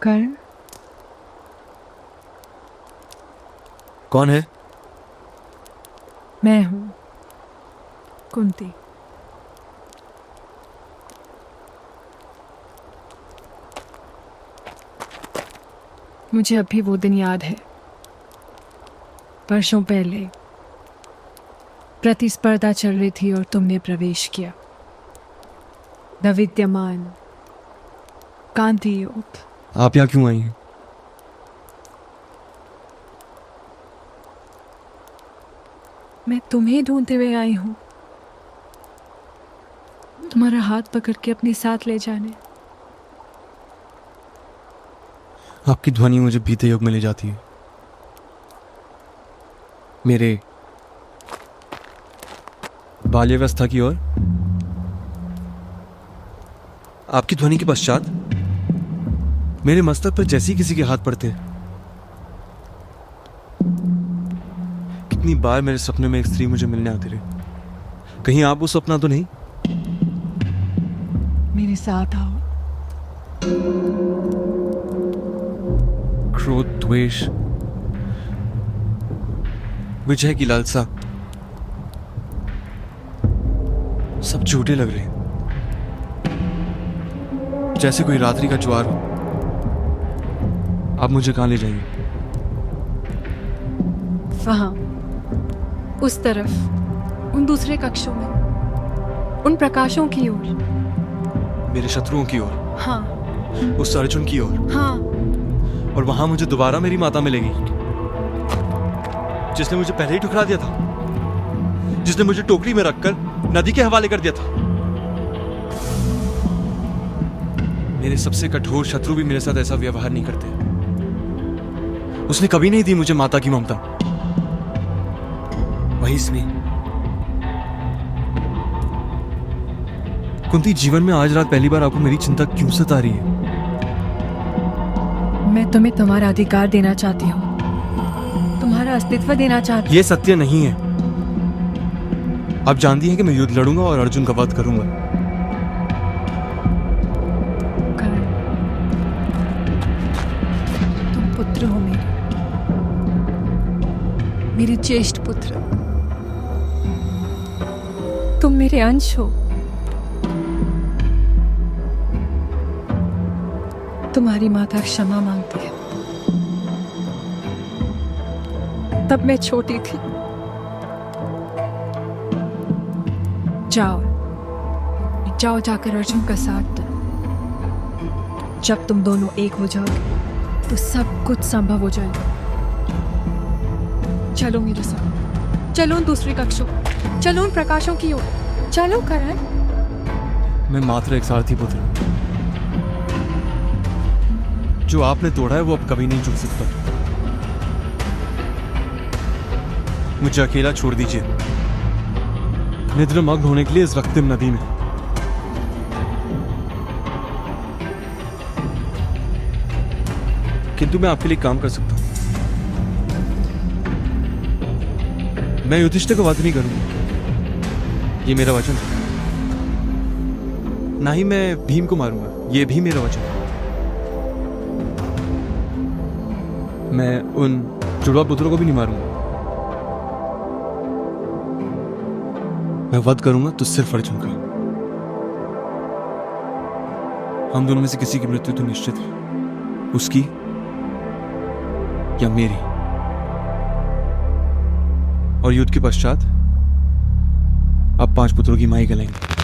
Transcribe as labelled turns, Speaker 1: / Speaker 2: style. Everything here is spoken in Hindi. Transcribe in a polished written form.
Speaker 1: कर्ण?
Speaker 2: कौन है?
Speaker 1: मैं हूं कुंती। मुझे अभी वो दिन याद है, वर्षों पहले प्रतिस्पर्धा चल रही थी और तुमने प्रवेश किया। नवविद्यमान कांति योग।
Speaker 2: आप यहाँ क्यों आई हैं?
Speaker 1: मैं तुम्हें ढूंढते हुए आई हूं, तुम्हारा हाथ पकड़ के अपने साथ ले जाने।
Speaker 2: आपकी ध्वनि मुझे बीते युग में ले जाती है, मेरे बाल्यावस्था की ओर। आपकी ध्वनि के पश्चात मेरे मस्तक पर जैसे ही किसी के हाथ पड़ते हैं, कितनी बार मेरे सपने में एक स्त्री मुझे मिलने आती रही। कहीं आप वो सपना तो नहीं?
Speaker 1: मेरे साथ आओ।
Speaker 2: क्रोध, द्वेष, विजय की लालसा सब झूठे लग रहे हैं, जैसे कोई रात्रि का ज्वार हो। आप मुझे कहां ले जाएंगे?
Speaker 1: वहां, उस तरफ, उन दूसरे कक्षों में, उन प्रकाशों की ओर।
Speaker 2: मेरे शत्रुओं की ओर?
Speaker 1: हाँ।
Speaker 2: उस अर्जुन की ओर?
Speaker 1: हाँ।
Speaker 2: और वहां मुझे दोबारा मेरी माता मिलेगी, जिसने मुझे पहले ही ठुकरा दिया था, जिसने मुझे टोकरी में रखकर नदी के हवाले कर दिया था। मेरे सबसे कठोर शत्रु भी मेरे साथ ऐसा व्यवहार नहीं करते। उसने कभी नहीं दी मुझे माता की ममता, वही स्नेह। कुंती, जीवन में आज रात पहली बार आपको मेरी चिंता क्यों सता रही है?
Speaker 1: मैं तुम्हें तुम्हारा अधिकार देना चाहती हूँ, तुम्हारा अस्तित्व देना चाहती हूँ।
Speaker 2: यह सत्य नहीं है। आप जानती हैं कि मैं युद्ध लड़ूंगा और अर्जुन का वध करूंगा।
Speaker 1: कर्ण, तुम पुत्र हो मेरे ज्येष्ठ पुत्र। तुम मेरे अंश हो। तुम्हारी माता क्षमा मांगती है। तब मैं छोटी थी। जाओ जाओ, जाकर अर्जुन का साथ दो। जब तुम दोनों एक हो जाओगे तो सब कुछ संभव हो जाएगा। चलो मेरे साथ, चलो उन दूसरी कक्षों, चलो उन प्रकाशों की ओर। चलो करण।
Speaker 2: मैं मात्र एक सारथी पुत्र, जो आपने तोड़ा है वो अब कभी नहीं झुक सकता। मुझे अकेला छोड़ दीजिए, निद्रामग्न होने के लिए इस रक्तिम नदी में। किंतु मैं आपके लिए काम कर सकता हूं। मैं युधिष्ठिर को वध नहीं करूंगा, ये मेरा वचन है। ना ही मैं भीम को मारूंगा, ये भी मेरा वचन है। मैं उन जुड़वा पुत्रों को भी नहीं मारूंगा। मैं वध करूंगा तो सिर्फ अर्जुन का। हम दोनों में से किसी की मृत्यु तो निश्चित है, उसकी या मेरी। और युद्ध के पश्चात आप 5 पुत्रों की माई गलाएंगे।